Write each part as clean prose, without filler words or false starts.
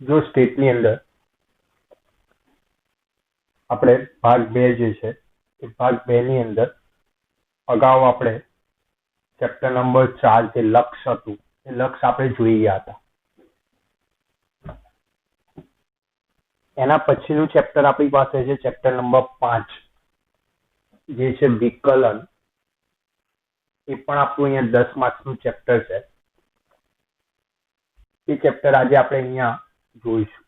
જો સ્ટેટની અંદર આપણે ભાગ 2 જે છે એ ભાગ 2 ની અંદર અગાઉ આપણે ચેપ્ટર નંબર 4 જે લક્ષ્ય હતું એ લક્ષ્ય આપણે જોઈ ગયા હતા. એના પછીનું ચેપ્ટર આપણી પાસે છે ચેપ્ટર નંબર 5 જે છે વિકલન. એ પણ આપણું અહીંયા 10 માર્ક્સનું ચેપ્ટર છે. એ ચેપ્ટર આજે આપણે અહીંયા જોઈશું.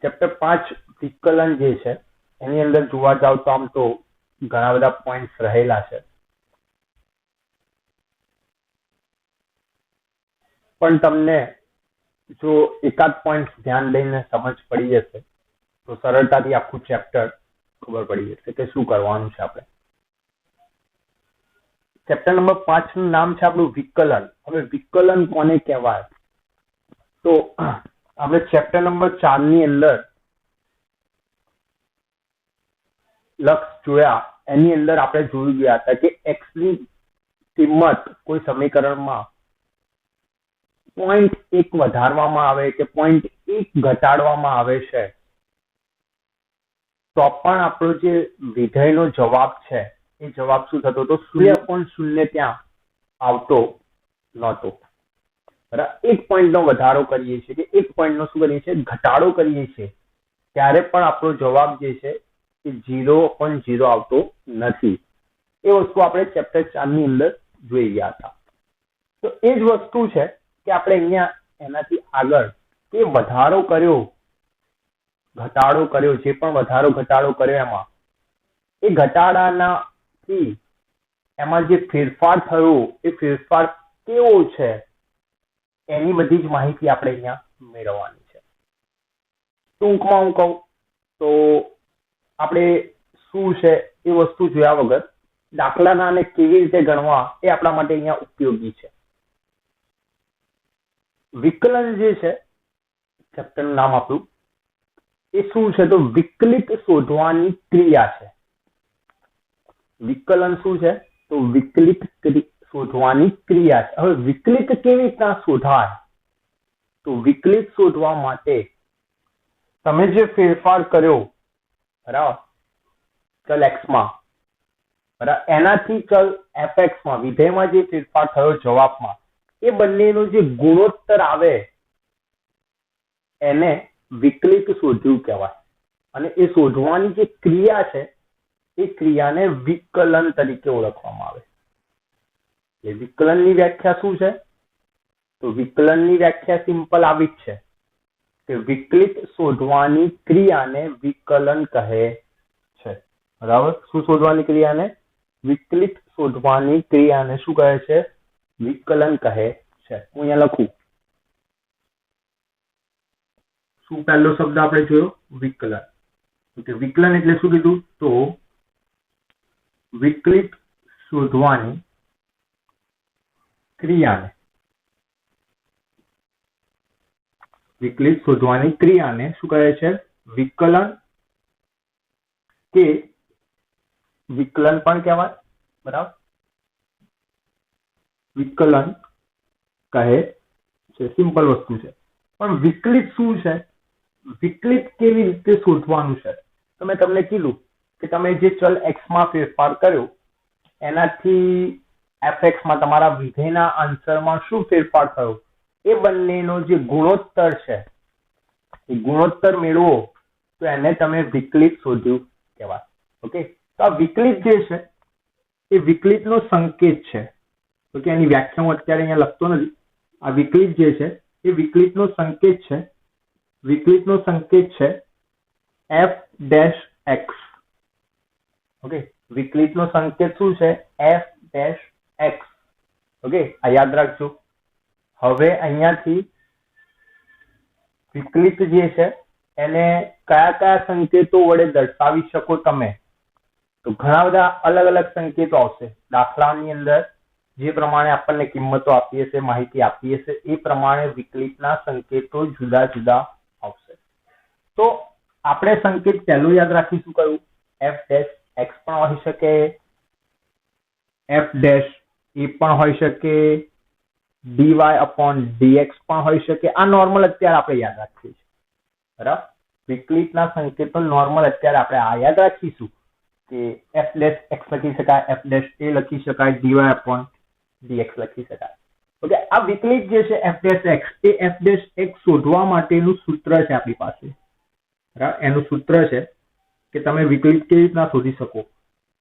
ચેપ્ટર 5 વિકલન જે છે એની અંદર જોવા જાવ તો આમ તો ઘણા બધા પોઈન્ટ્સ રહેલા છે, પણ તમને જો એકાદ પોઈન્ટ ધ્યાન દઈને સમજ પડી જશે તો સરળતાથી આખું ચેપ્ટર ખબર પડી જશે કે શું કરવાનું છે આપણે. ચેપ્ટર નંબર 5 નું નામ છે આપણું વિકલન. હવે વિકલન કોને કહેવાય? તો આપણે ચેપ્ટર નંબર 4 ની અંદર લક્ષ જોયા, એની અંદર આપણે જોઈ ગયા હતા કે એક્સ ની કિંમત કોઈ સમીકરણમાં 0.1 વધારવામાં આવે કે 0.1 ઘટાડવામાં આવે છે તો પણ આપણો જે વિધેયનો જવાબ છે એ જવાબ શું થતો હતો? 0.0 ત્યાં આવતો નહોતો. બરાબર, 1 પોઈન્ટનો વધારો કરીએ છીએ કે 1 પોઈન્ટનો શું કરીએ છીએ? ઘટાડો કરીએ છીએ ત્યારે પણ આપણો જવાબ જે છે એ 0.0 આવતો નથી. એ વસ્તુ આપણે ચેપ્ટર 4 ની અંદર જોઈ ગયા હતા. તો એ જ વસ્તુ છે કે આપણે અહીંયા એનાથી આગળ કે વધારો કર્યો ઘટાડો કર્યો, જે પણ વધારો ઘટાડો કર્યો એમાં એ ઘટાડાનાથી એમાં જે ફેરફાર થયો એ ફેરફાર કેવો છે એની બધી જ માહિતી આપણે અહીંયા મેળવવાની છે. ટૂંકમાં હું કહું તો આપણે શું છે એ વસ્તુ જોયા વગર દાખલાના અને કેવી રીતે ગણવા એ આપણા માટે અહીંયા ઉપયોગી છે. વિકલન જે છે ચેપ્ટરનું નામ આપણું એ શું છે? તો વિકલિત શોધવાની ક્રિયા છે. વિકલન શું છે? તો વિકલિત શોધવાની ક્રિયા છે. હવે વિકલિત કેવી રીતના શોધાય? તો વિકલિત શોધવા માટે તમે જે ફેરફાર કર્યો બરાબર ચલ એક્સ માં, બરાબર, એનાથી ચલ એફએક્સ માં, વિધેયમાં જે ફેરફાર થયો જવાબમાં, એ બંનેનો જે ગુણોત્તર આવે એને વિકલિત શોધવું કહેવાય. અને એ શોધવાની જે ક્રિયા છે એ ક્રિયાને વિકલન તરીકે ઓળખવામાં આવે. એ વિકલનની વ્યાખ્યા શું છે? તો વિકલનની વ્યાખ્યા સિમ્પલ આવી જ છે કે વિકલિત શોધવાની ક્રિયાને વિકલન કહે છે. બરાબર, શું શોધવાની ક્રિયાને? વિકલિત શોધવાની ક્રિયાને શું કહે છે? વિકલન કહે છે. હું અહીંયા લખું. શું પહેલો શબ્દ આપણે જોયો? વિકલન. ઓકે, વિકલન એટલે શું કીધું? તો વિકલિત શોધવાની ક્રિયાને શું કહે છે? વિકલન કે વિકલન પણ કહેવાય. બરાબર, વિકલન કહે છે. સિમ્પલ વસ્તુ છે. પણ વિકલિત શું છે? વિકલિત કેવી રીતે શોધવાનું છે? તો મેં તમને કીધું કે તમે જે ચલ એક્સ માં ફેરફાર કર્યો એનાથી એફએક્સ માં તમારા વિધેયના આન્સરમાં શું ફેરફાર થયો એ બંનેનો જે ગુણોત્તર છે એ ગુણોત્તર મેળવો તો એને તમે વિકલિત શોધ્યું કહેવાય. ઓકે, તો આ વિકલિત જે છે એ વિકલિતનો સંકેત છે. ઓકે, એની વ્યાખ્યા હું અત્યારે અહીંયા લખતો નથી. આ વિકલિત જે છે એ વિકલિતનો સંકેત છે. વિકલિતનો સંકેત છે એફ ડેશ એક્સ. ઓકે, વિકલિતનો સંકેત શું છે? F dash x. ઓકે, આ યાદ રાખજો. હવે અહીંયાથી વિકલિત જે છે એને કયા કયા સંકેતો વડે દર્શાવી શકો તમે? તો ઘણા બધા અલગ અલગ સંકેતો આવશે. દાખલાની અંદર જે પ્રમાણે આપણને કિંમતો આપી હશે, માહિતી આપી હશે, એ પ્રમાણે વિકલિતના સંકેતો જુદા જુદા આવશે. તો આપણે સંકેત પહેલો યાદ રાખીશું કયું? એફ ડેશ એક્સ પણ હોઈ શકે, એફ ડેશ એ પણ હોઈ શકે, ડીવાય અપોન ડીએક્સ પણ હોઈ શકે. આ નોર્મલ અત્યારે આપણે યાદ રાખીએ છીએ, બરાબર. વિકલિતના સંકેતો નોર્મલ અત્યારે આપણે આ યાદ રાખીશું કે એફ ડેશ એક્સ લખી શકાય, એફ ડેશ એ લખી શકાય, ડીવાય અપોન ડીએક્સ લખી શકાય. ઓકે, આ વિકલિત જે છે એફ ડેશ એક્સ, એ એફ ડેશ એક્સ શોધવા માટેનું સૂત્ર છે આપણી પાસે, બરાબર. એનું સૂત્ર છે કે તમે વિકલિત કેવી રીતના શોધી શકો.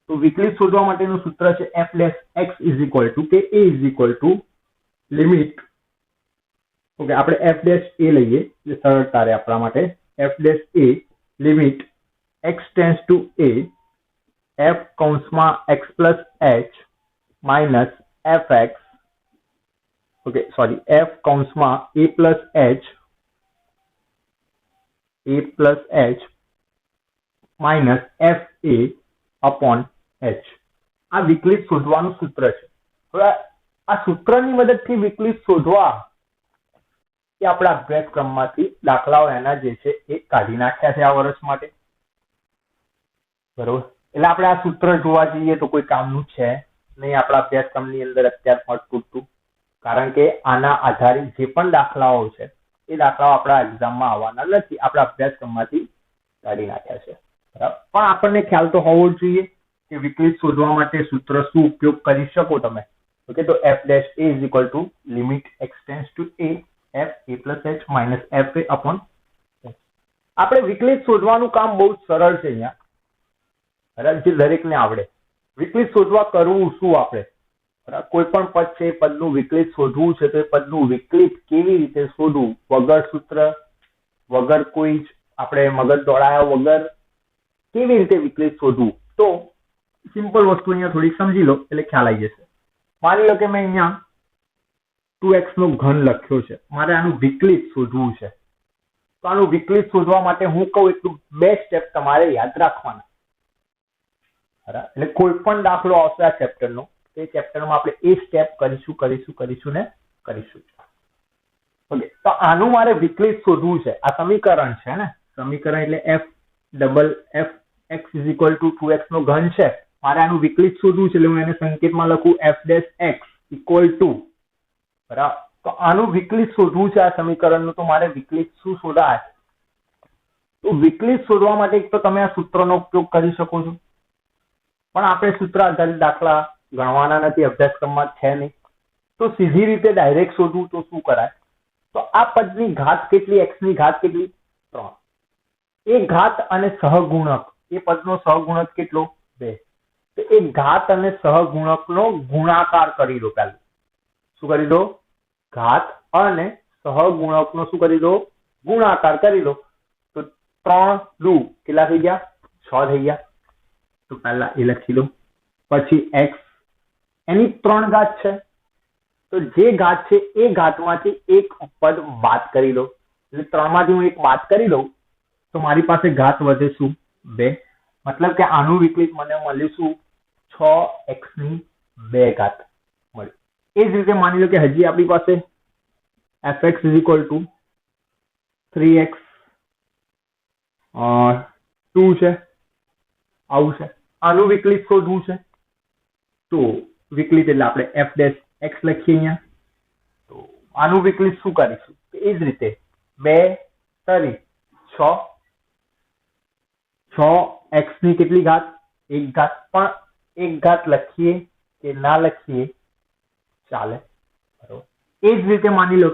તો વિકલિત શોધવા માટેનું સૂત્ર છે F dash X is equal to કે A is equal to limit. Okay, આપણે એફ ડેશ એ લઈએ એટલે સરળતા રહે આપણા માટે. F dash A limit X tends to A F કૌંસમાં X plus H minus F X, okay sorry, F કૌંસમાં A plus H minus F A upon H. આ વિકલિત શોધવાનું સૂત્ર છે. હવે આ સૂત્રની મદદથી વિકલિત શોધવા એ આપણા અભ્યાસક્રમમાંથી દાખલાઓ એના જે છે એ કાઢી નાખ્યા છે આ વર્ષ માટે, બરોબર. એટલે આપણે આ સૂત્ર જોવા જઈએ તો કોઈ કામનું છે નહીં આપણા અભ્યાસક્રમની અંદર અત્યારે પૂરતું, કારણ કે આના આધારિત જે પણ દાખલાઓ છે એ દાખલાઓ આપણા એક્ઝામમાં આવવાના નથી, આપણા અભ્યાસક્રમમાંથી કાઢી નાખ્યા છે, બરાબર. પણ આપણને ખ્યાલ તો હોવો જોઈએ કે વિકલિત શોધવા માટે સૂત્ર શું ઉપયોગ કરી શકો તમે. ઓકે, તો F dash A is equal to limit X tends to A F A plus H minus F A upon. આપણે વિકલિત શોધવાનું કામ બહુ સરળ છે અહીંયા, બરાબર, જે દરેકને આવડે. વિકલિત શોધવા કરવું શું આપણે, બરાબર. કોઈ પણ પદ છે એ પદનું વિકલિત શોધવું છે તો એ પદનું વિકલિત કેવી રીતે શોધવું, વગર સૂત્ર, વગર કોઈ જ આપણે મગજ દોડાયા વગર કેવી રીતે વિકલિત શોધવું. તો સિમ્પલ વસ્તુ અહીંયા થોડી સમજી લો એટલે ખ્યાલ આવી જશે. માની લો કે મેં અહીંયા 2x નો ઘન લખ્યો છે, મારે આનું વિકલિત શોધવું છે. તો આનું વિકલિત શોધવા માટે હું કહું એટલું 2 સ્ટેપ તમારે યાદ રાખવાના, બરાબર. એટલે કોઈ પણ દાખલો આવશે આ ચેપ્ટરનો, એ ચેપ્ટરમાં આપણે એ સ્ટેપ કરીશું ને કરીશું. ઓકે, તો આનું મારે વિકલિત શોધવું છે. આ સમીકરણ છે ને, સમીકરણ એટલે F double F x is equal two 2x નો ઘન છે. મારે આનું વિકલિત શોધવું છે એટલે હું એને સંકેતમાં લખું F dash x equal to, બરાબર. તો આનું વિકલિત શોધવું છે આ સમીકરણનું, તો મારે વિકલિત શું શોધાય. તો વિકલિત શોધવા માટે એક તો તમે આ સૂત્રનો ઉપયોગ કરી શકો છો, પણ આપણે સૂત્ર આધારિત દાખલા ગણવાના નથી, અભ્યાસક્રમમાં છે નહીં. તો સીધી રીતે ડાયરેક્ટ શોધવું તો શું કરાય. તો આ પદની ઘાત કેટલી, એક્સ ની ઘાત કેટલી, 3. એ ઘાત અને સહગુણક, એ પદનો સહગુણક કેટલો, 2. તો એ ઘાત અને સહગુણકનો ગુણાકાર કરી દો. પહેલા શું કરી દો, ઘાત અને સહગુણકનો શું કરી દો, ગુણાકાર કરી દો. તો 3 દુ કેટલા થઈ ગયા, 6 થઈ ગયા. તો પહેલા એ લખી દો. પછી x એની 3 ઘાત છે, તો જે ઘાત છે એ ઘાતમાંથી એક પદ બાદ કરી દો. એટલે 3 માંથી હું એક બાદ કરી દઉં તો મારી પાસે ઘાત વધે શું, 2. મતલબ કે આનું વિકલિત મને મળ્યું શું, 6x ની 2 ઘાત મળી. એ જ રીતે માની લો કે હજી આપણી પાસે fx is equal two 3x 2 છે, આવું છે. આનું વિકલિત શોધવું છે. તો વિકલિત એટલે આપણે f ડેશ x લખીએ અહીંયા. તો આનું વિકલિત શું કરીશું, એ જ રીતે 2 તરી 6x ની કેટલી ઘાત, 1 ઘાત. પણ 1 ઘાત લખીએ કે ના લખીએ ચાલે, બરોબર. એ જ રીતે માની લો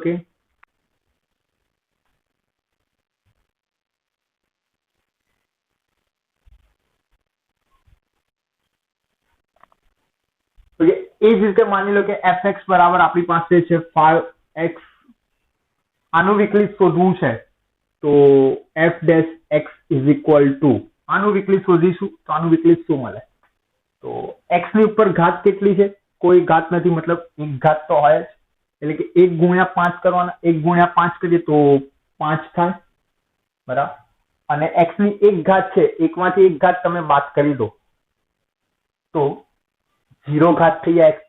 કે fx બરાબર આપણી પાસે છે 5x. આનું વિકલિત શોધવું છે તો f dash x is equal two, આનું વિકલિત શોધીશું તો આનું વિકલિત શું મળે. તો x ની ઉપર ઘાત કેટલી છે, કોઈ ઘાત નથી, મતલબ એક ઘાત તો હોય જ. એટલે કે 1 ગુણ્યા 5 કરવાના, 1 ગુણ્યા 5 કરીએ તો 5 થાય, બરાબર. અને x ની એક ઘાત છે, એકમાંથી એક ઘાત તમે બાદ કરી દો તો 0 ઘાત થઈ જાય. x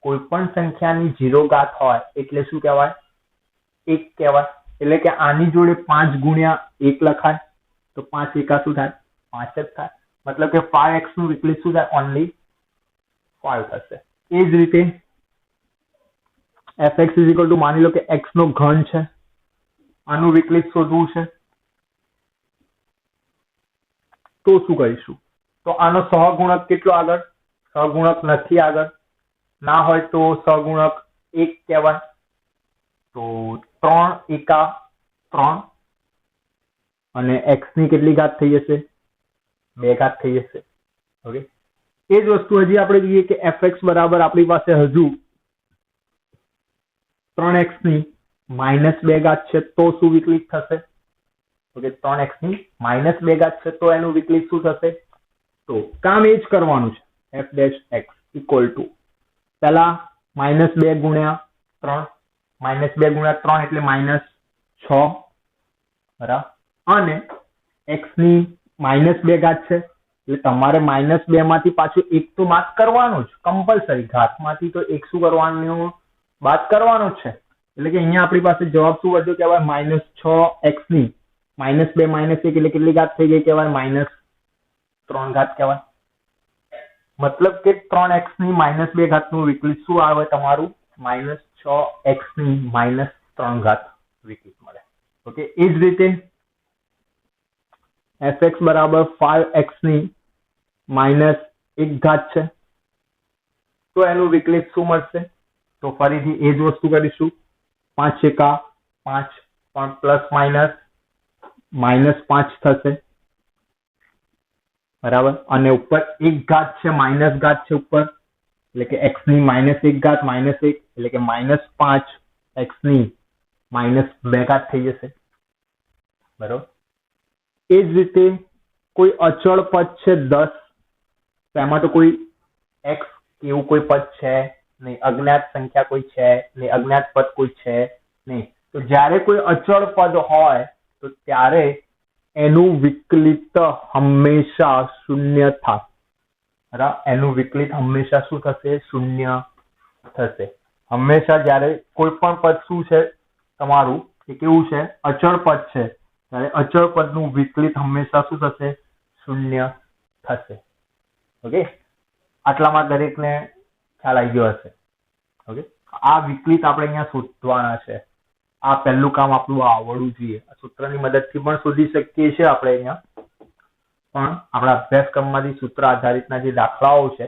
કોઈ પણ સંખ્યાની 0 ઘાત હોય એટલે શું કહેવાય, 1 કહેવાય. એટલે કે આની જોડે 5 ગુણ્યા 1 લખાય તો 5 એકા શું થાય, 5 જ થાય. મતલબ કે 5x નું વિકલિત શું થાય, ઓનલી 5 થશે. એ જ રીતે fx ઇઝ ઇક્વલ ટુ માની લો કે x નો ઘન છે, આનું વિકલિત શોધવું છે, તો શું કરીશું? તો આનો સહગુણક કેટલો આગળ? સહગુણક નથી આગળ, ના હોય તો સહગુણક 1 કહેવાય. તો 3 એકા 3 અને x ની કેટલી ઘાત થઈ જશે? 2 ઘાત થઈ જશે. ઓકે, એ જ વસ્તુ હજી આપણે જોઈએ કે fx બરાબર આપણી પાસે હજુ 3x ની -2 ઘાત છે, તો શું વિકલિત થશે? ઓકે, 3x ની -2 ઘાત છે તો એનું વિકલિત શું થશે? તો કામ એ જ કરવાનું છે. f dash x equal to પહેલા -2 ગુણ્યા 3, -2 ગુણ્યા 3 એટલે -6 બરાબર, અને x ની -2 ઘાત છે એટલે તમારે -2 માંથી પાછું 1 તો બાદ કરવાનું જ, કમ્પલસરી. ઘાતમાંથી તો 1 શું કરવાનું? બાદ કરવાનું જ છે. એટલે કે અહીંયા આપણી પાસે જવાબ શું વધ્યો કહેવાય? -6x ની -2 -1 એટલે કેટલી ઘાત થઈ ગઈ કહેવાય? -3 ઘાત કહેવાય. મતલબ કે 3x ની -2 ઘાતનું વિકલિત શું આવે તમારું? -6x ની -3 ઘાત વિકલિત મળે. ઓકે, એ જ રીતે fx બરાબર 5x ની -1 ઘાત છે, તો એનું વિકલિત શું મળશે? તો ફરીથી એ જ વસ્તુ કરીશું. 5 એકા 5 પણ પ્લસ માઇનસ -5 થશે બરાબર, અને ઉપર 1 ઘાત છે, માઇનસ ઘાત છે ઉપર, એટલે કે x ની -1 ઘાત -1 એટલે કે -5 x ની -2 ઘાત થઈ જશે બરોબર. એ જ રીતે કોઈ અચળ પદ છે 10, તો એમાં તો કોઈ x એવું કોઈ પદ છે નહીં, અજ્ઞાત સંખ્યા કોઈ છે નહીં, અજ્ઞાત પદ કોઈ છે નહીં. તો જ્યારે કોઈ અચળ પદ હોય તો ત્યારે એનું વિકલિત હંમેશા શૂન્ય થાય બરાબર. એનું વિકલિત હંમેશા શું થશે? શૂન્ય થશે. હંમેશા જ્યારે કોઈ પણ પદ શું છે તમારું, એ કેવું છે? અચળ પદ છે, ત્યારે અચળ પદનું વિકલિત હંમેશા શું થશે? શૂન્ય થશે. ઓકે, આટલામાં દરેકને ખ્યાલ આવી ગયો હશે. ઓકે, આ વિકલિત આપણે અહીંયા શોધવાના છે. આ પહેલું કામ આપણું આવડવું જોઈએ. સૂત્રની મદદથી પણ શોધી શકીએ છીએ આપણે અહીંયા, પણ આપણા અભ્યાસક્રમમાંથી સૂત્ર આધારિતના જે દાખલાઓ છે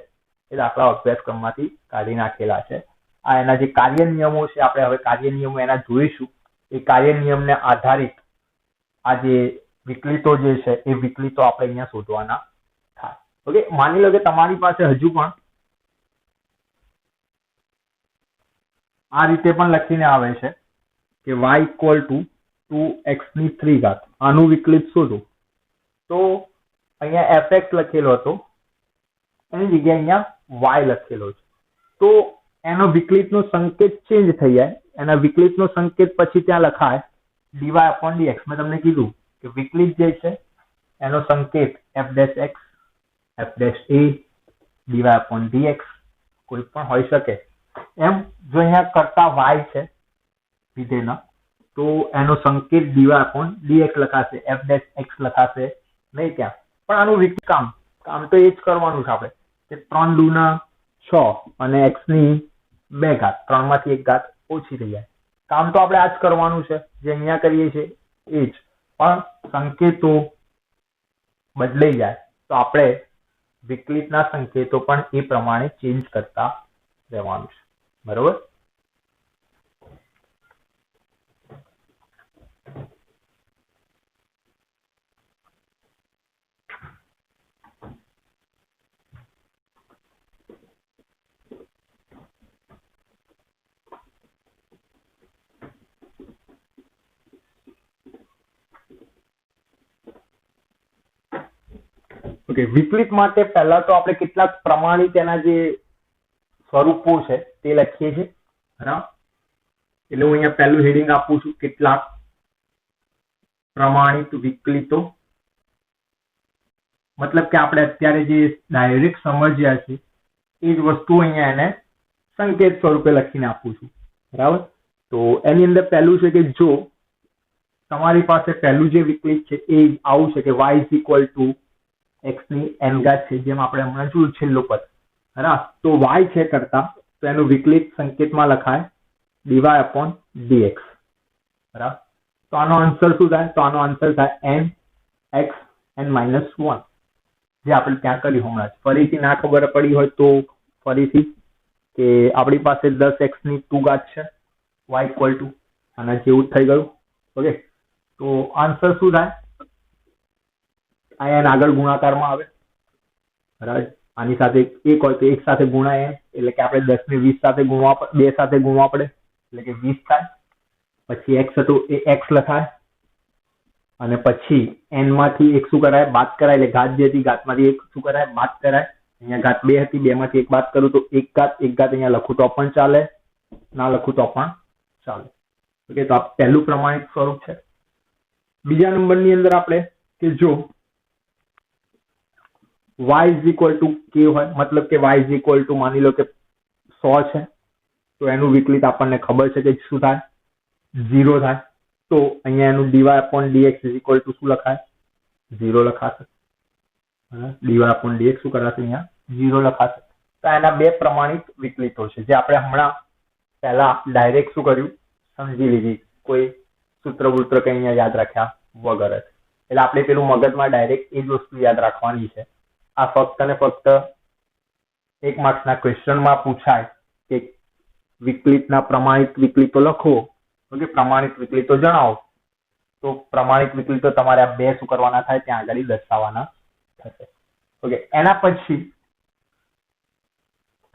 એ દાખલાઓ અભ્યાસક્રમમાંથી કાઢી નાખેલા છે. આ એના જે કાર્ય નિયમો છે, આપણે હવે કાર્ય નિયમો એના જોઈશું. એ કાર્ય નિયમને આધારિત આ જે વિકલિતો જે છે એ વિકલિતો આપણે અહીંયા શોધવાના થાય. ઓકે, માની લો કે તમારી પાસે હજુ પણ આ રીતે પણ લખીને આવે છે કે y ઇક્વલ ટુ 2x ની 3 ઘાત, આનું વિકલિત શોધો. તો અહીંયા fx લખેલો હતો, એની જગ્યાએ અહીંયા y લખેલો છે. તો એનો વિકલિતનો સંકેત ચેન્જ થઈ જાય. એના વિકલિતનો સંકેત પછી ત્યાં લખાય dy/dx. મેં તમને કીધું કે વિકલિત જે છે એનો સંકેત f dash x, f dash a, dy/dx કોઈ પણ હોઈ શકે. એમ જો અહીંયા કરતા y છે વિધેયના, તો એનો સંકેત dy/dx લખાશે, f dash x લખાશે નહીં ત્યાં. પણ આનું વિકલિત કામ તો એ જ કરવાનું છે આપણે કે 3 દુના 6 અને x ની 2 ઘાત, 3 માંથી 1 ઘાત ઓછી થઈ જાય. કામ તો આપણે આ જ કરવાનું છે જે અહીંયા કરીએ છીએ એ જ, પણ સંકેતો બદલાઈ જાય તો આપણે વિકલિતના સંકેતો પણ એ પ્રમાણે ચેન્જ કરતા રહેવાનું છે બરોબર. ઓકે, વિકલિત માટે પહેલા તો આપણે કેટલાક પ્રમાણિત એના જે સ્વરૂપો છે તે લખીએ છીએ બરાબર. એટલે હું અહીંયા પહેલું હેડિંગ આપું છું, કેટલાક પ્રમાણિત વિકલિતો. મતલબ કે આપણે અત્યારે જે ડાયરેક્ટ સમજ્યા છે એ જ વસ્તુ અહીંયા એને સંકેત સ્વરૂપે લખીને આપું છું બરાબર. તો એની અંદર પહેલું છે કે જો તમારી પાસે પહેલું જે વિકલિત છે એ આવું છે કે y is equal two x ની n ઘાત છે, જેમ આપણે હમણાં જોયું છેલ્લું પદ બરાબર. તો y છે કરતા, તો એનું વિકલિત સંકેતમાં લખાય dy upon dx. બરાબર. તો આનો આન્સર શું થાય? તો આનો આન્સર થાય n x n -1, જે આપણે ત્યાં કર્યું હમણાં જ. ફરીથી ના ખબર પડી હોય તો ફરીથી કે આપણી પાસે 10x ની 2 ઘાત છે, y ઇક્વલ ટુ આના જેવું જ થઈ ગયું. ઓકે, તો આન્સર શું થાય? આ n આગળ ગુણાકારમાં આવે, બરાબર. આની સાથે 1 હોય તો 1 સાથે ગુણાય n, એટલે કે આપણે 10 ને 20 સાથે ગુણવા 2 સાથે ગુણવા પડે, એટલે કે 20 થાય. પછી x હતું એ x લખાય, અને પછી n માંથી 1 શું કરાય? બાદ કરાય. એટલે ઘાત જે હતી ઘાતમાંથી 1 શું કરાય? બાદ કરાય. અહીંયા ઘાત 2 હતી, 2 માંથી 1 બાદ કરું તો 1 ઘાત અહીંયા લખું તો પણ ચાલે, ના લખું તો પણ ચાલે. ઓકે, તો આ પહેલું પ્રમાણિત સ્વરૂપ છે. બીજા નંબરની અંદર આપણે કે જો y is equal to k હોય, મતલબ કે y is equal to માની લો કે 100 છે, તો એનું વિકલિત આપણને ખબર છે કે શું થાય? 0 થાય. તો અહીંયા એનું dy upon dx is equal to શું લખાય? 0 લખાશે. dy upon dx શું કરાશે? અહીંયા 0 લખાશે. તો એના બે પ્રમાણિત વિકલિતો છે, જે આપણે હમણાં પહેલા ડાયરેક્ટ શું કર્યું? સમજી લીધી, કોઈ સૂત્ર બૂત્ર કઈ અહીંયા યાદ રાખ્યા વગર જ. એટલે આપણે પેલું મગજમાં ડાયરેક્ટ એ જ વસ્તુ યાદ રાખવાની છે. આ ફક્ત ને ફક્ત 1 માર્ક્સના ક્વેશ્ચનમાં પૂછાય કે વિકલિતના પ્રમાણિત વિકલિતો લખો, ઓકે, પ્રમાણિત વિકલિતો જણાવો. તો પ્રમાણિત વિકલિતો તમારે આ બે શું કરવાના થાય? ત્યાં આગળ દર્શાવવાના થશે. ઓકે, એના પછી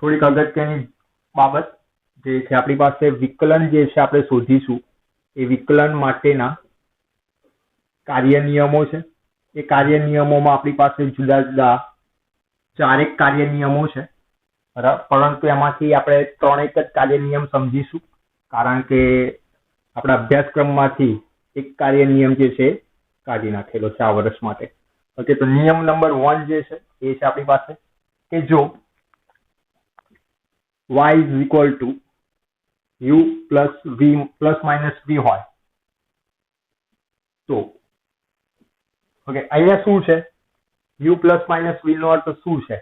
થોડીક અગત્યની બાબત જે છે, આપણી પાસે વિકલન જે છે આપણે શોધીશું, એ વિકલન માટેના કાર્ય નિયમો છે. એ કાર્ય નિયમોમાં આપણી પાસે જુદા જુદા 4 કાર્ય નિયમો છે, બરાબર. પરંતુ એમાંથી આપણે 3 જ કાર્ય નિયમ સમજીશું, કારણ કે આપણા અભ્યાસક્રમમાંથી એક કાર્ય નિયમ જે છે કાઢી નાખેલો છે આ વર્ષ માટે. ઓકે, તો નિયમ નંબર 1 જે છે એ છે આપણી પાસે કે જો y is equal to u plus v plus minus v હોય તો, ઓકે, અહીંયા શું છે? u plus minus v નો અર્થ શું છે?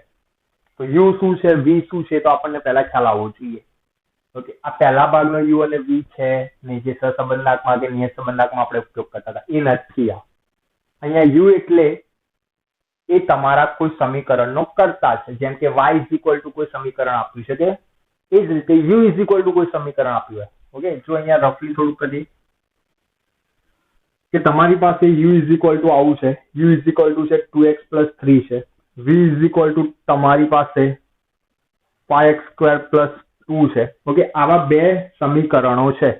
તો u શું છે, v શું છે, તો આપણને પહેલા ખ્યાલ આવવો જોઈએ. ઓકે, આ પહેલા ભાગનો u અને v છે ને, જે સહસંબંધાત્મક કે નિયત સંબંધાત્મક આપણે ઉપયોગ કરતા હતા એ નથી. અહીંયા u એટલે એ તમારા કોઈ સમીકરણનો કર્તા છે. જેમ કે y is equal to કોઈ સમીકરણ આપ્યું છે, કે એ જ રીતે u is equal to કોઈ સમીકરણ આપ્યું હોય. ઓકે, જો અહીંયા રફલી થોડું કરીએ કે તમારી પાસે u is equal to આવું છે, u is equal to છે 2x plus 3 છે, v is equal to તમારી પાસે 5x square plus 2 છે. ઓકે, આવા બે સમીકરણો છે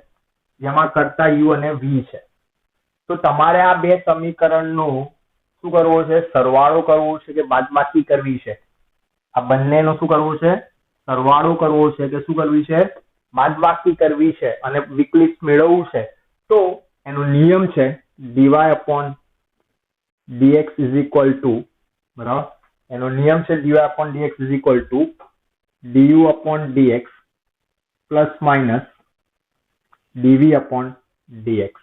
જેમાં કર્તા u અને v છે. તો તમારે આ બે સમીકરણનો શું કરવો છે? સરવાળો કરવો છે કે બાદબાકી કરવી છે? આ બંનેનો શું કરવો છે? સરવાળો કરવો છે કે શું કરવી છે? બાદબાકી કરવી છે. અને વિકલિત મેળવવું છે તો એનો નિયમ છે dy upon dx is equal to, બરાબર, એનો નિયમ છે dy upon dx is equal to du upon dx plus minus dv upon dx.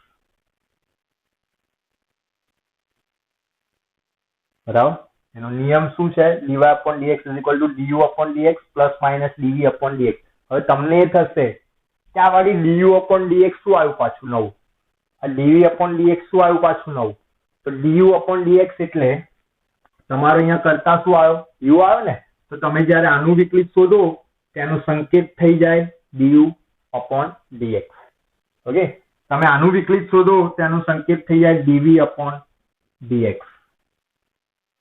બરાબર, એનો નિયમ શું છે? dy upon dx is equal to du upon dx plus minus dv upon dx. હવે તમને એ થશે કે આ વાળી du upon dx શું આવ્યું પાછું નવું? આ dv upon dx શું આવ્યું પાછું નવું? તો du upon dx એટલે તમારે અહીંયા કરતા શું આવ્યો? u આવ્યો ને. તો તમે જ્યારે આનું વિકલિત શોધો તેનો સંકેત થઈ જાય du upon dx. ઓકે, તમે આનું વિકલિત શોધો તેનો સંકેત થઈ જાય dv upon dx.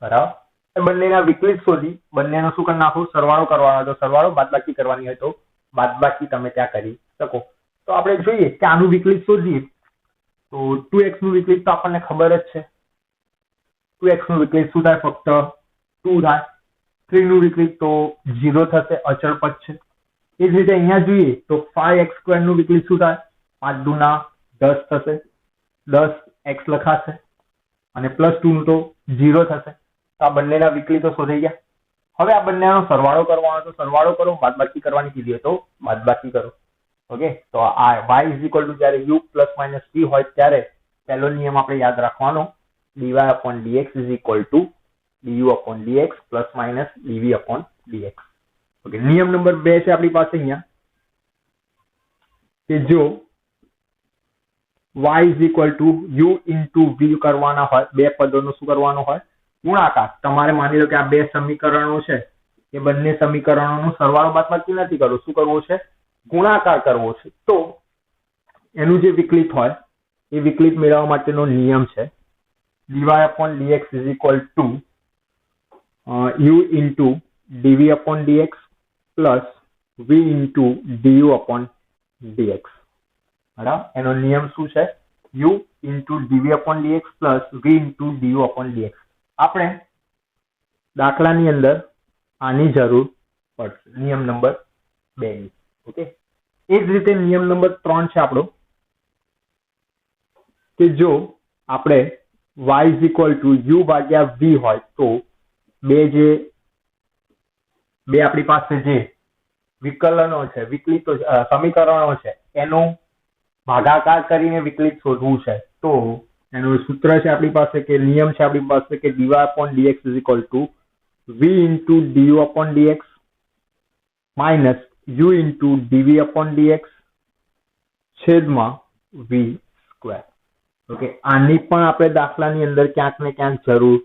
બરાબર, બંનેના વિકલિત શોધી બંનેનો શું કરી નાખો? સરવાળો કરવાનો. તો સરવાળો, બાદબાકી કરવાની હોય તો બાદબાકી તમે ત્યાં કરી શકો. તો આપણે જોઈએ કે આનું વિકલિત શોધીએ તો 2x નું વિકલિત તો આપણને ખબર જ છે. 2x નું વિકલિત શું થાય? ફક્ત 2 થાય. 3 નું વિકલિત તો 0 થશે, અચળ પદ છે. એ જ રીતે અહીંયા જોઈએ તો 5x સ્ક્વેર નું વિકલિત શું થાય? 5 દુના 10 થશે, 10x લખાશે, અને +2 નું તો 0 થશે. તો આ બંનેના વિકલિતો શોધાઈ ગયા. હવે આ બંનેનો સરવાળો કરવાનો, તો સરવાળો કરો, બાદબાકી કરવાની કીધી તો બાદબાકી કરો. ઓકે, તો આ y is equal to જ્યારે u plus minus v હોય ત્યારે પહેલો નિયમ આપણે યાદ રાખવાનો, dy upon dx is equal to du upon dx plus minus dv upon dx. Okay, નિયમ નંબર 2 છે આપણી પાસે અહીંયા કે જો y is equal two u into v કરવાના હોય, બે પદોનો શું કરવાનો હોય? ગુણાકાર. તમારે માની લો કે આ બે સમીકરણો છે, એ બંને સમીકરણોનો સરવાળો બાદબાકી નથી કરવો, શું કરવો છે? ગુણાકાર કરવો છે. તો એનું જે વિકલિત હોય એ વિકલિત મેળવવા માટેનો નિયમ છે dy upon dx is equal to u into dv upon dx plus v into du upon dx. બરાબર? એનો નિયમ શું છે? u into dv upon dx plus v into du upon dx. આપણે દાખલાની અંદર આની જરૂર પડશે, નિયમ નંબર 2 ની. ઓકે, એ જ રીતે નિયમ નંબર 3 છે આપણો કે જો આપણે y is equal to u ભાગ્યા v હોય તો બે આપણી પાસે જે વિકલનો છે, વિકલિતો સમીકરણો છે, એનો ભાગાકાર કરીને વિકલિત શોધવું છે. તો એનું સૂત્ર છે આપણી પાસે, કે નિયમ છે આપણી પાસે કે dy upon dx is equal to v into du upon dx minus u into dv upon dx છેદમાં v સ્ક્વેર. ઓકે, આની પણ આપણે દાખલાની અંદર ક્યાંક ને ક્યાંક જરૂર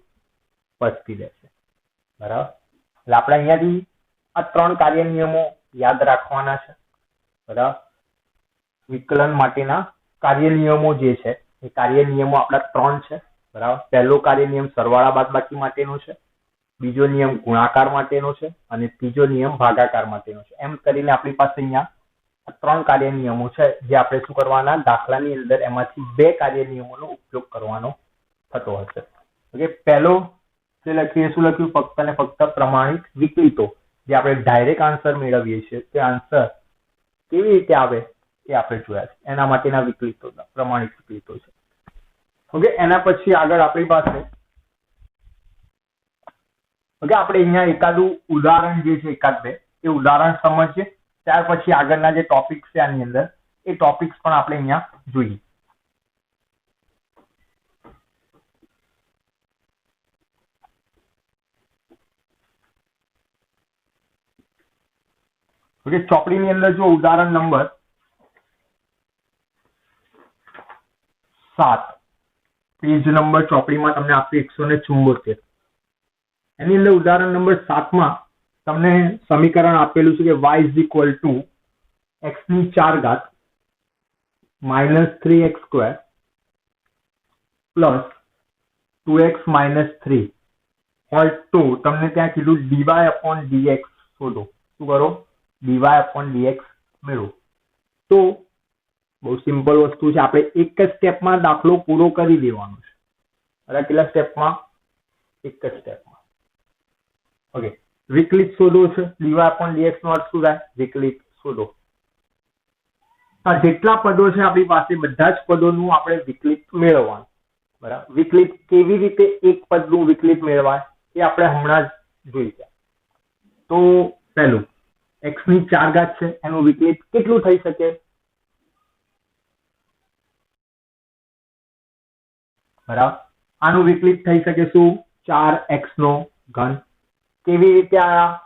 પડતી રહેશે. બરાબર? એટલે આપણે અહીંયાથી આ 3 કાર્ય નિયમો યાદ રાખવાના છે. બરાબર? વિકલન માટેના કાર્ય નિયમો જે છે એ કાર્ય નિયમો આપણા 3 છે. બરાબર? પહેલો કાર્ય નિયમ સરવાળા બાદબાકી માટેનો છે, બીજો નિયમ ગુણાકાર માટેનો છે અને ત્રીજો નિયમ ભાગાકાર માટેનો છે. એમ કરીને આપણી પાસે અહીંયા 3 કાર્ય નિયમો છે જે આપણે શું કરવાના? દાખલાની અંદર એમાંથી 2 કાર્ય નિયમોનો ઉપયોગ કરવાનો થતો હશે. ઓકે, પહેલો જે લખ્યું શું લખ્યું? ફક્ત ને ફક્ત પ્રમાણિત વિકલિતો, જે આપણે ડાયરેક્ટ આન્સર મેળવીએ છીએ તે આન્સર કેવી રીતે આવે એ આપણે જોયા છે. એના માટેના વિકલિતો, પ્રમાણિત વિકલિતો છે. ઓકે, એના પછી આગળ આપણી પાસે ઓકે, આપણે અહીંયા એકાદું ઉદાહરણ જે છે, એકાદ બે એ ઉદાહરણ સમજીએ. ત્યાર પછી આગળના જે ટોપિક્સ છે આની અંદર એ ટોપિક્સ પણ આપણે અહીંયા જોઈએ. ઓકે, ચોપડીની અંદર જો ઉદાહરણ નંબર 7, પેજ નંબર ચોપડીમાં તમને આપ્યું 174. એની અંદર ઉદાહરણ નંબર 7 માં તમને સમીકરણ આપેલું છે કે y is equal to x ની 4 ઘાત minus 3x square plus 2x minus 3 હોય તો તમને ત્યાં કીધું dy upon dx શોધો. શું કરો? dy upon dx મેળવો. તો બહુ સિમ્પલ વસ્તુ છે, આપણે એક જ સ્ટેપમાં દાખલો પૂરો કરી દેવાનો છે. બરાબર? કેટલા સ્ટેપમાં? એક જ સ્ટેપમાં. ઓકે, વિકલિત શોધો છે. dy upon dx નો અર્થ શું થાય? વિકલિત શોધો. આ જેટલા પદો છે આપણી પાસે બધા જ પદોનું આપણે વિકલિત મેળવવાનું. બરાબર? વિકલિત કેવી રીતે એક પદનું વિકલિત મેળવાય એ આપણે હમણાં જ જોઈ ગયા. તો પહેલું x ની 4 ઘાત છે, એનું વિકલિત કેટલું થઈ શકે? બરાબર? આનું વિકલિત થઈ શકે શું? 4x નો ઘન. કેવી રીતે આયા?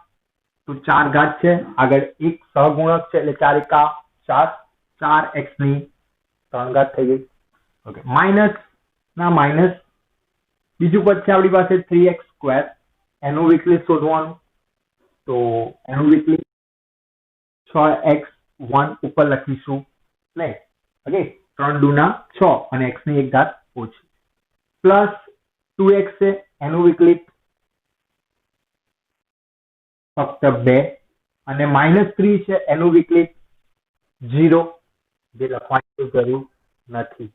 તો 4 ઘાત છે, આગળ એક સહગુણક છે એટલે 4 એકા 4, 4x ની 3 ઘાત થઈ ગઈ. ઓકે, માઇનસ ના માઇનસ બીજું પદ છે આપણી પાસે 3x સ્ક્વેર, એનું વિકલિત શોધવાનું. તો એનું વિકલિત 6x1 ઉપર લખીશું નહીં. ઓકે, 3 દુના 6 અને x ની 1 ઘાત ઓછી પ્લસ 2x છે, એનું વિકલિત ફક્ત 2 અને -3 છે, એનું વિકલિત 0, જે લખવાની જરૂર નથી.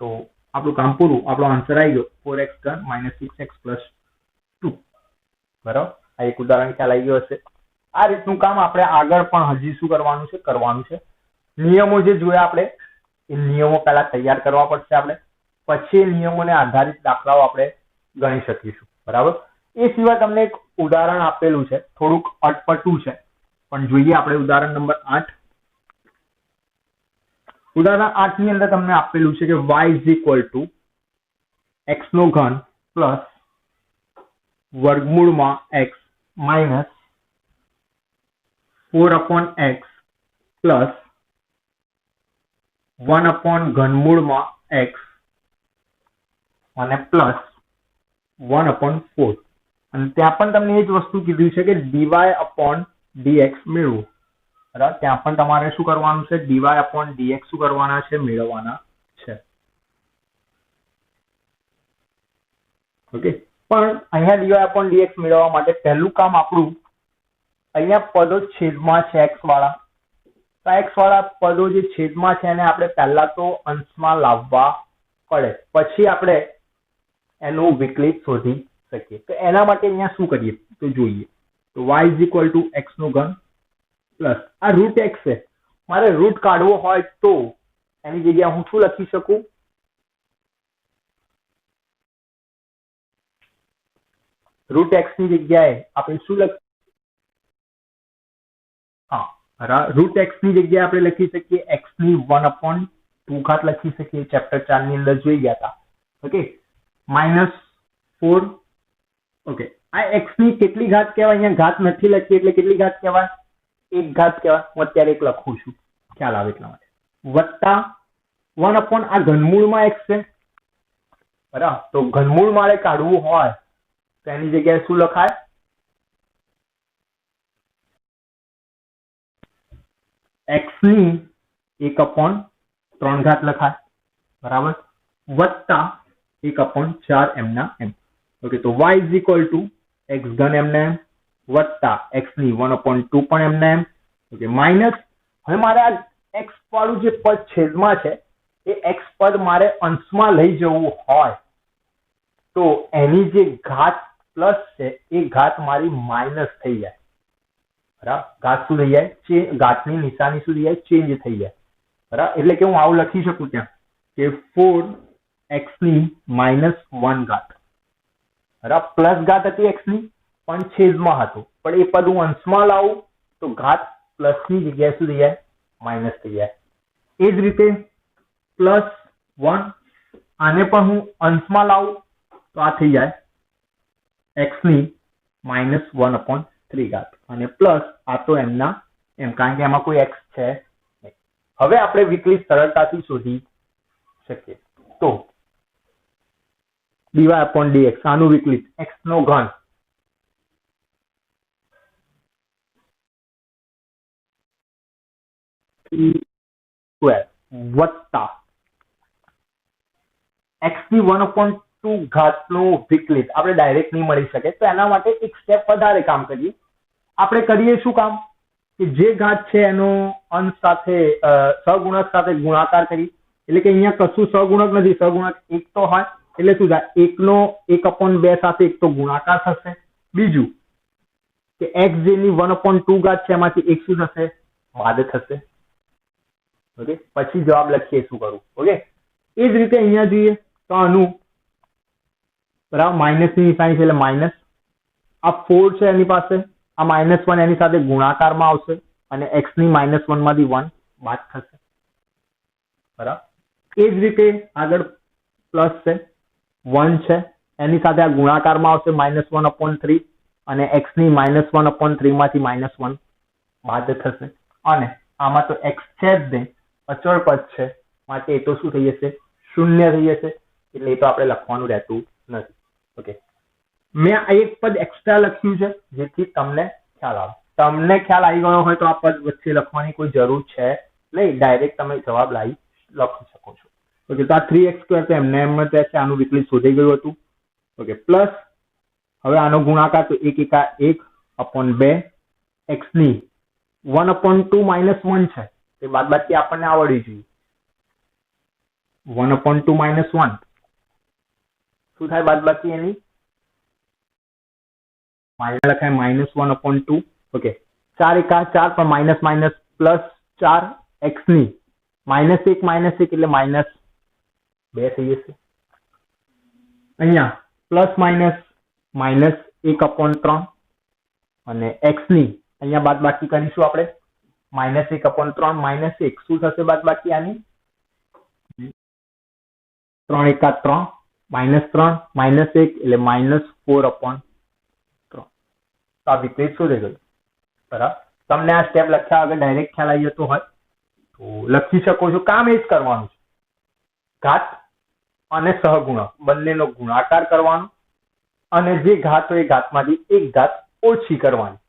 તો આપણું કામ પૂરું. આપણો આન્સર આવી ગયો 4x3 -6x + 2. બરાબર? આ એક ઉદાહરણ ખ્યાલ આવી ગયો હશે. આ રીતનું કામ આપણે આગળ પણ હજી શું કરવાનું છે. નિયમો જે જોયા આપણે એ નિયમો પહેલા તૈયાર કરવા પડશે આપણે, પછી નિયમોને આધારિત દાખલાઓ આપણે ગણી શકીશું. બરાબર? એ સિવાય તમને એક ઉદાહરણ આપેલું છે, થોડુંક અટપટું છે, પણ જોઈએ આપણે ઉદાહરણ નંબર 8. ઉદાહરણ 8 ની અંદર તમને આપેલું છે કે y is equal to x નો ઘન પ્લસ વર્ગમૂળમાં x minus 4 upon x plus 1 upon ઘનમૂળમાં x અને પ્લસ 1 upon 4 અને ત્યાં પણ તમને એ જ વસ્તુ કીધું છે કે dy upon dx મેળવો બરાબર ત્યાં પણ તમારે શું કરવાનું છે dy upon dx શું કરવાના છે મેળવવાના છે ઓકે પણ અહીંયા dy upon dx મેળવવા માટે પહેલું કામ આપણું અહીંયા પદો છેદમાં છે x વાળા તો x વાળા પદો જે છેદમાં છે એને આપણે પહેલા તો અંશમાં લાવવા પડે પછી આપણે એનું વિકલિત શોધી શકીએ તો એના માટે અહીંયા શું કરીએ તો જોઈએ તો y is equal to x નો ઘન પ્લસ આ રૂટ x છે મારે રૂટ કાઢવો હોય તો એની જગ્યાએ હું શું લખી શકું રૂટ x ની જગ્યાએ આપણે શું हाँ रूट एक्स ની જગ્યાએ આપણે લખી શકીએ x ની 1/2 ઘાત લખી શકીએ ચેપ્ટર 4 ની અંદર જોઈ ગયા હતા ઓકે -4 ઓકે આ x ની કેટલી ઘાત કહેવાય અહીંયા ઘાત નથી લખી એટલે કેટલી ઘાત કહેવાય એક ઘાત કહેવાય હું અત્યારે એક લખું છું ખ્યાલ આવે એટલા માટે વત્તા 1 આ ઘનમૂળમાં x છે બરાબર તો ઘનમૂળ મારે કાઢવું હોય તો એની જગ્યાએ શું લખાય x ની 1/3 ઘાત લખાય બરાબર વત્તા 1/4 એમના એમ ઓકે તો y is equal to x ઘન એમના એમ વત્તા x ની 1/2 પણ એમના એમ ઓકે માઇનસ હવે મારે આ x વાળું જે પદ છેદમાં છે એ x પદ મારે અંશમાં લઈ જવું હોય તો એની જે ઘાત પ્લસ છે એ ઘાત મારી માઇનસ થઈ જાય બરાબર ઘાત શું થઈ જાય ઘાતની નિશાની શું થઈ જાય ચેન્જ થઈ જાય બરાબર એટલે કે હું આવું લખી શકું ત્યાં કે 4x ની -1 ઘાત બરાબર પ્લસ ઘાત હતી x ની પણ છેદમાં હતું પણ એ પદ હું અંશમાં લાવું તો ઘાત પ્લસ ની જગ્યાએ શું થઈ જાય માઇનસ થઈ જાય એ જ રીતે +1 આને પણ હું અંશમાં લાવું તો આ થઈ જાય x ની -1/3 ઘાત અને પ્લસ આ તો એમના એમ કારણ કે એમાં કોઈ x છે નહીં હવે આપણે વિકલિત સરળતાથી શોધી શકીએ તો dy upon dx આનું વિકલિત x નો ઘન વત્તા x ની 1/2 ઘાતનું વિકલિત આપણે ડાયરેક્ટ નહીં મળી શકે તો એના માટે એક સ્ટેપ વધારે કામ કરીએ આપણે કરીએ શું કામ કે જે ઘાત છે એનો અંશ સાથે સહગુણક સાથે ગુણાકાર કરી એટલે કે અહીંયા કશું સહગુણક નથી સહગુણક એક તો હોય એટલે શું થાય 1/2 સાથે એક તો ગુણાકાર થશે બીજું કે x જેની 1/2 ઘાત છે એમાંથી એક શું થશે બાદ થશે ઓકે પછી જવાબ લખીએ શું કરું ઓકે એ જ રીતે અહીંયા જોઈએ તો આનું બરાબર માઇનસની નિશાની છે એટલે માઇનસ આ 4 છે એની પાસે આ -1 એની સાથે ગુણાકારમાં આવશે અને x ની -1 માંથી 1 બાદ થશે બરાબર એ જ રીતે આગળ પ્લસ છે 1 છે એની સાથે આ ગુણાકારમાં આવશે -1/3 અને x ની -1/3 માંથી -1 બાદ થશે અને આમાં તો x છે જ નહીં અચળ પદ છે માટે એ તો શું થઈ જશે શૂન્ય થઈ જશે એટલે એ તો આપણે લખવાનું રહેતું નથી ઓકે મેં આ એક પદ એક્સ્ટ્રા લખ્યું છે જેથી તમને ખ્યાલ આવે તમને ખ્યાલ આવી ગયો હોય તો આ પદ વચ્ચે લખવાની કોઈ જરૂર છે નહીં ડાયરેક્ટ તમે જવાબ લખી શકો છો ઓકે તો આ 3x² તો એમને એમ જ છે આનું વિકલિત શોધી ગયું હતું ઓકે પ્લસ હવે આનો ગુણાકાર તો 1/2 x ની 1/2 -1 છે તે બાદબાકી આપણને આવડવી જોઈએ 1/2 -1 શું થાય બાદબાકી એની माइनस लखाय -1/2 ओके 4 एका 4 पर माइनस माइनस प्लस 4 x ની -1 -1 એટલે -2 થઈ જશે અહીંયા પ્લસ માઇનસ -1/3 અને x ની અહીંયા બાદબાકી કરીશું આપણે -1/3 -1 શું થશે બાદબાકી આની 3 એકા 3 -3 -1 એટલે -4/3 આ વિકલિત શોધે ગયું બરાબર તમને આ સ્ટેપ લખ્યા આગળ ડાયરેક્ટ ખ્યાલ આવી જતો હોય તો લખી શકો છો, કામ એ જ કરવાનું છે, ઘાત અને સહગુણક બંનેનો ગુણાકાર કરવાનો અને જે ઘાત હોય એ ઘાતમાંથી એક ઘાત ઓછી કરવાની,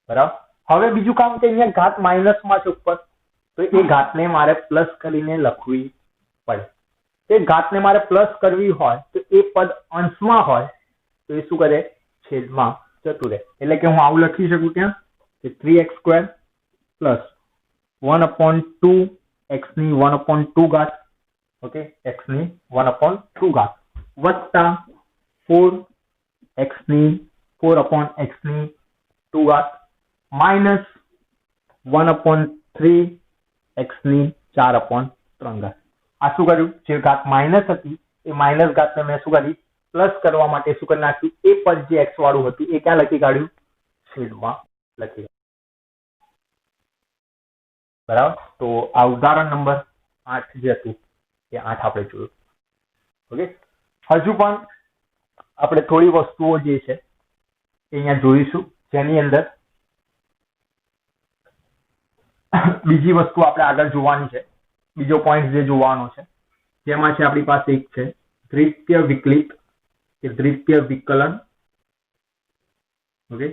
બરાબર. હવે બીજું કામ કે અહીંયા ઘાત માઇનસમાં છે ઉપર, તો એ ઘાતને મારે પ્લસ કરીને લખવી પડે. એ ઘાતને મારે પ્લસ કરવી હોય તો એ પદ અંશમાં હોય તો એ શું કરે, છેદમાં જતું રહે. એટલે કે હું આવું લખી શકું ત્યાં કે 3x² પ્લસ 1/2 x ની 1/2 ઘાત, ઓકે, x ની 1/2 ઘાત વત્તા 4x ની 4/x ની 2 ઘાત માઇનસ 1/3 x ની 4/3 ઘાત. આ શું કર્યું, જે ઘાત માઇનસ હતી એ માઇનસ ઘાતને મેં શું કરી, પ્લસ કરવા માટે શું કરી નાખ્યું, એ પદ જે x વાળું હતું એ ક્યાં લખી કાઢ્યું, છેદમાં લખી કાઢ્યું, બરાબર. તો આ ઉદાહરણ નંબર 8 જે હતું એ 8 આપણે જોયું. ઓકે, હજુ પણ આપણે થોડી વસ્તુઓ જે છે એ અહીંયા જોઈશું, જેની અંદર બીજી વસ્તુ આપણે આગળ જોવાની છે, બીજો પોઈન્ટ જે જોવાનો છે, જેમાં છે આપણી પાસે એક છે દ્વિતીય વિકલિત કે દ્વિતીય વિકલન. ઓકે,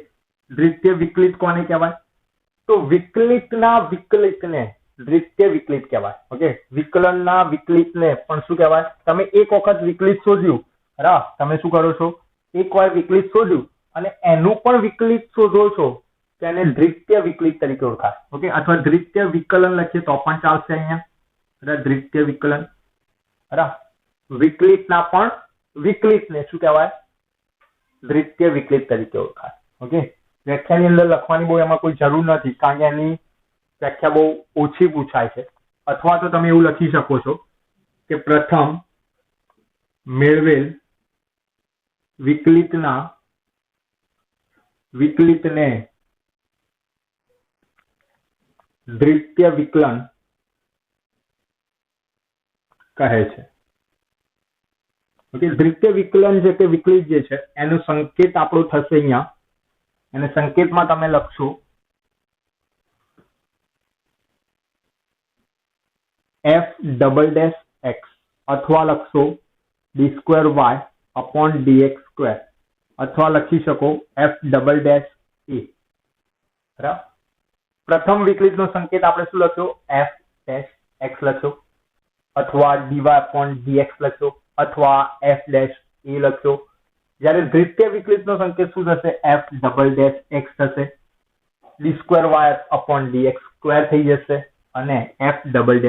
દ્વિતીય વિકલિત કોને કહેવાય, તો વિકલિતના વિકલિતને દ્વિતીય વિકલિત કહેવાય. ઓકે, વિકલનના વિકલિતને પણ શું કહેવાય, તમે એક વખત વિકલિત શોધ્યું, બરાબર, તમે શું કરો છો, એકવાર વિકલિત શોધ્યું અને એનું પણ વિકલિત શોધો છો તેને દ્વિતીય વિકલિત તરીકે ઓળખાય. ઓકે, અથવા દ્વિતીય વિકલન લખીએ તો પણ ચાલશે અહીંયા, દ્વિતીય વિકલન, બરાબર. વિકલિતના પણ વિકલિતને શું કહેવાય, દ્વિતીય વિકલિત તરીકે ઓળખાય. ઓકે, વ્યાખ્યાની અંદર લખવાની બહુ એમાં કોઈ જરૂર નથી, કારણ કે એની વ્યાખ્યા બહુ ઓછી પૂછાય છે. અથવા તો તમે એવું લખી શકો છો કે પ્રથમ મેળવેલ વિકલિતના વિકલિતને દ્વિતીય વિકલન કહે છે. ઓકે, દ્વિતીય વિકલન છે કે વિકલિત જે છે એનો સંકેત આપણો થશે અહીંયા, અને સંકેતમાં તમે લખશો f"x અથવા લખશો d²y/dx², અથવા લખી શકો f"a, બરાબર. પ્રથમ વિકલિતનો સંકેત આપણે શું લખ્યો, f'(x) લખ્યો, અથવા dy/dx લખ્યો, અથવા f' લખ્યો. જ્યારે દ્વિતીય વિકલિતનો સંકેત શું થશે, f"x થશે, d²y/dx² થઈ જશે અને f" થઈ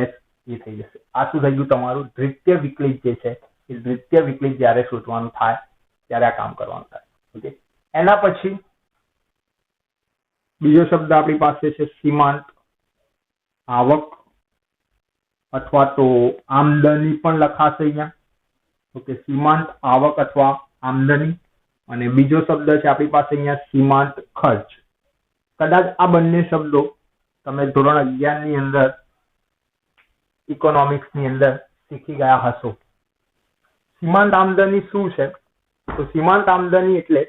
જશે. આ શું થઈ ગયું, તમારું દ્વિતીય વિકલિત જે છે એ દ્વિતીય વિકલિત જ્યારે શોધવાનું થાય ત્યારે આ કામ કરવાનું થાય. ઓકે, એના પછી બીજો શબ્દ આપણી પાસે છે સીમાંત આવક અથવા તો આમદની પણ લખાશે અહીંયા. ઓકે, સીમાંત આવક અથવા આમદની. અને બીજો શબ્દ છે આપણી પાસે અહીંયા સીમાંત ખર્ચ. કદાચ આ બંને શબ્દો તમે ધોરણ 11 ની અંદર ઇકોનોમિક્સ ની અંદર શીખી ગયા હશો. સીમાંત આમદની શું છે, તો સીમાંત આમદની એટલે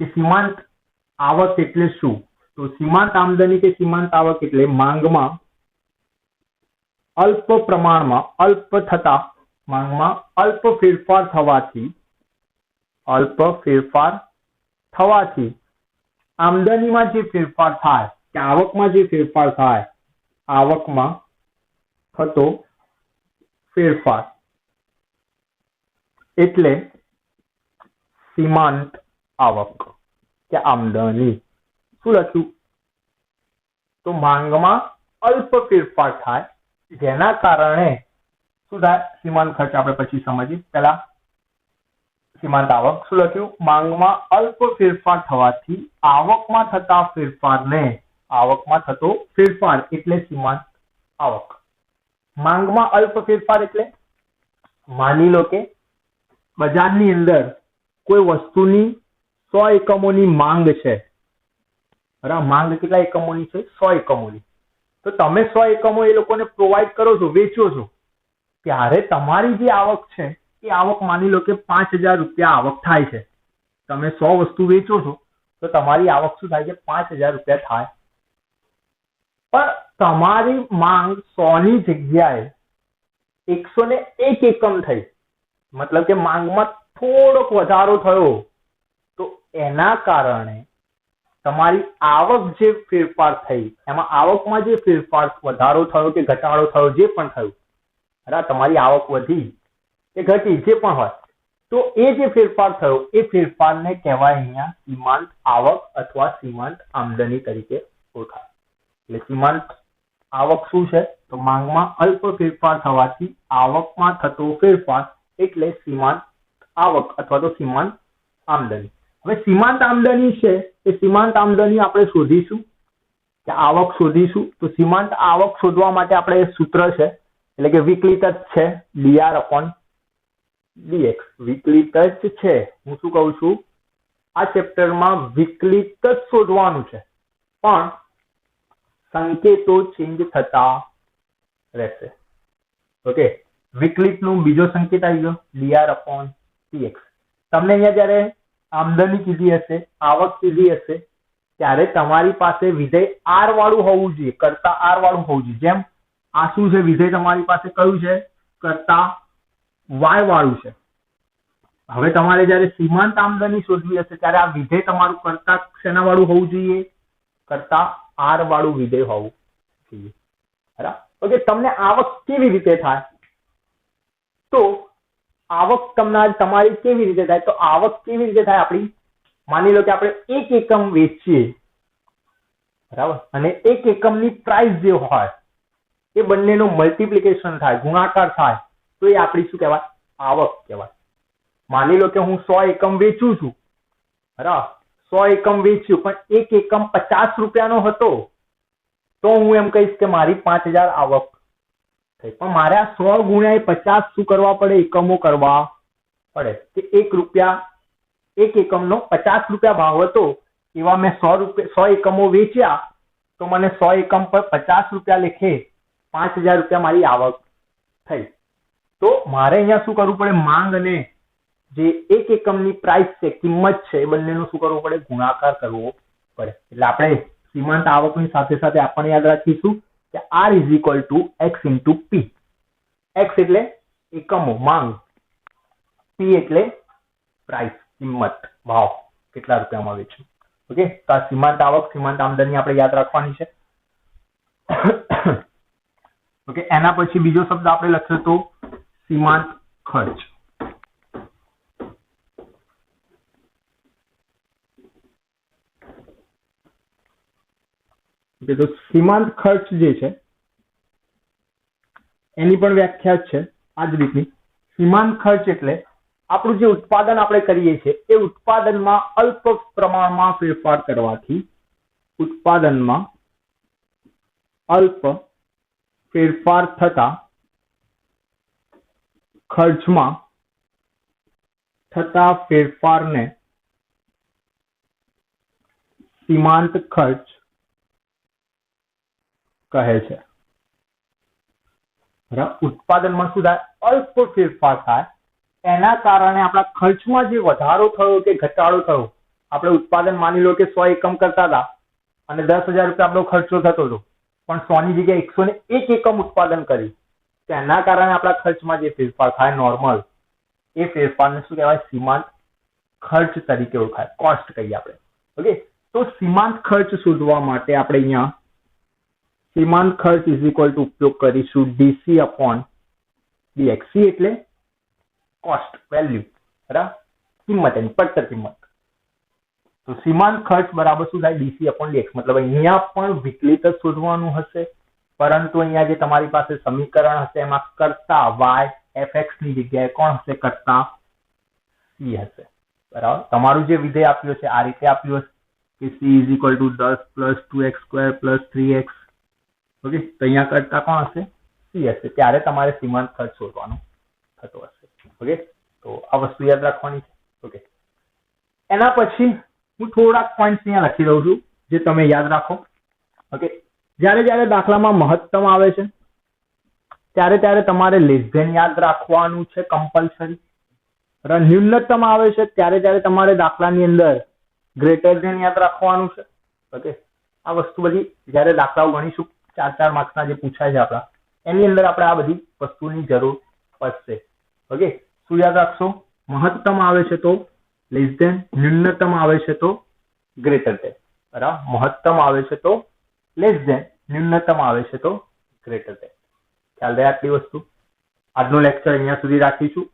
કે સીમાંત આવક એટલે શું, તો સીમાંત આમદની કે સીમાંત આવક એટલે માંગમાં અલ્પ પ્રમાણમાં અલ્પ થતા માંગમાં અલ્પ ફેરફાર થવાથી આમદનીમાં જે ફેરફાર થાય કે આવકમાં જે ફેરફાર થાય, આવકમાં થતો ફેરફાર એટલે સીમાંત આવક કે આમદની. શું લખ્યું, તો માંગમાં અલ્પ ફેરફાર થાય જેના કારણે શું થાય, સીમાંત ખર્ચ આપણે પછી સમજીએ, પહેલા સીમાંત આવક. શું લખ્યું, માંગમાં અલ્પ ફેરફાર થવાથી આવકમાં થતા ફેરફારને, આવકમાં થતો ફેરફાર એટલે સીમાંત આવક. માંગમાં અલ્પ ફેરફાર એટલે માની લો કે બજારની અંદર કોઈ વસ્તુની 100 એકમોની માંગ છે, બરાબર. માંગ કેટલા એકમોની છે, 100 એકમોની. તો તમે 100 એકમો એ લોકોને પ્રોવાઈડ કરો છો, વેચો છો, ત્યારે તમારી જે આવક છે એ આવક માની લો કે 5,000 રૂપિયા આવક થાય છે. તમે 100 વસ્તુ વેચો છો તો તમારી આવક શું થાય છે, 5,000 રૂપિયા થાય. પણ તમારી માંગ 100 ની જગ્યાએ 101 એકમ થઈ, મતલબ કે માંગમાં થોડોક વધારો થયો, તો એના કારણે તમારી આવક જે ફેરફાર થઈ એમાં આવકમાં જે ફેરફાર વધારો થયો કે ઘટાડો થયો જે પણ થયું, બરાબર, તમારી આવક વધી કે ઘટી જે પણ હોય, તો એ જે ફેરફાર થયો એ ફેરફારને કહેવાય અહીંયા સીમાંત આવક અથવા સીમાંત આમદની તરીકે ઓળખાય. એટલે સીમાંત આવક શું છે? તો માંગમાં અલ્પ ફેરફાર થવાથી આવકમાં થતો ફેરફાર એટલે સીમાંત આવક અથવા તો સીમાંત આમદની. હવે સીમાંત આમદની છે એ સીમાંત આમદની આપણે શોધીશું કે આવક શોધીશું. તો સીમાંત આવક શોધવા માટે આપણે સૂત્ર છે એટલે કે વિકલિત જ છે dr/dx. વિકલિત જ છે. હું શું કહું છું? આ ચેપ્ટરમાં વિકલિત જ શોધવાનું છે, પણ સંકેતો ચેન્જ થતા રહેશે. ઓકે, વિકલિતનું બીજો સંકેત આવી ગયો dr/dx. તમને અહીંયા જયારે આમદની કીધી હશે, આવક કીધી હશે, ત્યારે તમારી પાસે વિધેય r વાળું હોવું જોઈએ, કરતા r વાળું હોવું જોઈએ. જેમ આ શું છે? વિધેય તમારી પાસે કયું છે? કરતા y વાળું છે. હવે તમારે જયારે સીમાંત આમદની શોધવી હશે ત્યારે આ વિધેય તમારું કરતા શેના વાળું હોવું જોઈએ? કરતા r વાળું વિધેય હોવું જોઈએ. બરાબર. ઓકે, તમને આવક કેવી રીતે થાય? તો આવક તમારી કેવી રીતે થાય? તો આવક કેવી રીતે થાય આપણી? માની લો કે આપણે 1 એકમ વેચીએ, બરાબર, અને 1 એકમની પ્રાઇસ જે હોય એ બંનેનું મલ્ટિપ્લિકેશન થાય, ગુણાકાર થાય, તો એ આપણી શું કહેવાય? આવક કહેવાય. માની લો કે હું 100 એકમ વેચું છું, બરાબર, 100 એકમ વેચ્યું, પણ 1 એકમ 50 રૂપિયાનો હતો, તો હું એમ કહીશ કે મારી 5000 આવક થઈ. પણ મારે આ 100 ગુણ્યા 50 શું કરવા પડે? એકમો કરવા પડે. કે 1 એકમનો 50 રૂપિયા ભાવ હતો, એવા મેં 100 એકમો વેચ્યા, તો મને 100 એકમ પર 50 રૂપિયા લેખે 5000 રૂપિયા મારી આવક થઈ. તો મારે અહીંયા શું કરવું પડે? માંગ અને જે 1 એકમની પ્રાઇસ છે, કિંમત છે, એ બંનેનું શું કરવું પડે? ગુણાકાર કરવો પડે. એટલે આપણે સીમાંત આવકની સાથે સાથે આપણે યાદ રાખીશું કે r = x × p. x એટલે એકમો, માંગ, p એટલે પ્રાઇસ, કિંમત, ભાવ, કેટલા રૂપિયામાં વેચ્યું. ઓકે, તો આ સીમાંત આવક, સીમાંત આમદની આપણે યાદ રાખવાની છે. ઓકે, એના પછી બીજો શબ્દ આપણે લખ્યો તો સીમાંત ખર્ચ. તો સીમાંત ખર્ચ જે છે એની પણ વ્યાખ્યા છે આ જ રીતની. સીમાંત ખર્ચ એટલે આપણું જે ઉત્પાદન આપણે કરીએ છીએ એ ઉત્પાદનમાં અલ્પ પ્રમાણમાં ફેરફાર કરવાથી ઉત્પાદનમાં અલ્પ ફેરફાર થતા ખર્ચમાં થતા ફેરફારને સીમાંત ખર્ચ કહે છે. ઉત્પાદનમાં શું થાય? અલ્પ ફેરફાર થાય, એના કારણે આપણા ખર્ચમાં જે વધારો થયો કે ઘટાડો થયો, આપણે ઉત્પાદન માની લો કે 100 એકમ કરતા હતા અને 10,000 રૂપિયા આપણો ખર્ચો થતો હતો, પણ 100 ની જગ્યાએ 101 એકમ ઉત્પાદન કર્યું, તો એના કારણે આપણા ખર્ચમાં જે ફેરફાર થાય નોર્મલ, એ ફેરફારને શું કહેવાય? સીમાંત ખર્ચ તરીકે ઓળખાય, કોસ્ટ કહીએ આપણે. ઓકે, તો સીમાંત ખર્ચ શોધવા માટે આપણે અહીંયા સીમાંત ખર્ચ = ઉપયોગ કરીશું dc/dx. એટલે કોસ્ટ, વેલ્યુ, બરાબર, કિંમત, એની પડતર કિંમત. તો સીમાંત ખર્ચ બરાબર શું થાય? dc/dx. મતલબ અહીંયા પણ વિકલિત જ શોધવાનું હશે, પરંતુ અહીંયા જે તમારી પાસે સમીકરણ હશે એમાં કરતા y fx ની જગ્યાએ કોણ હશે? કરતા c હશે. બરાબર, તમારું જે વિધેય આપ્યું છે આ રીતે આપ્યું હશે કે c = 10 + 2x² + 3x. ઓકે, તો અહીંયા કરતા કોણ હશે? c હશે. ત્યારે તમારે સીમાંત ખર્ચ શોધવાનો થતો હશે. ઓકે, તો આ વસ્તુ યાદ રાખવાની છે. ઓકે, એના પછી હું થોડાક પોઈન્ટ્સ અહીંયા લખી દઉં છું જે તમે યાદ રાખો. ઓકે, જ્યારે દાખલામાં મહત્તમ આવે છે ત્યારે તમારે લેસ ધેન યાદ રાખવાનું છે કમ્પલસરી. ન્યૂનતમ આવે છે ત્યારે તમારે દાખલાની અંદર ગ્રેટર ધેન યાદ રાખવાનું છે. ઓકે, આ વસ્તુ બધી જ્યારે દાખલાઓ ગણીશું ચાર માર્ક્સના જે પૂછાય છે આપણા, એની અંદર આપણે આ બધી વસ્તુની જરૂર પડશે. ઓકે, શું યાદ રાખશો? મહત્તમ આવે છે તો લેસ ધેન, ન્યૂનતમ આવે છે તો ગ્રેટર ધેન. બરાબર, મહત્તમ આવે છે તો લેસ ધેન, ન્યૂનતમ આવે છે તો ગ્રેટર ધેન. ખ્યાલ રહે આટલી વસ્તુ? આજનો લેક્ચર અહીંયા સુધી રાખીશું.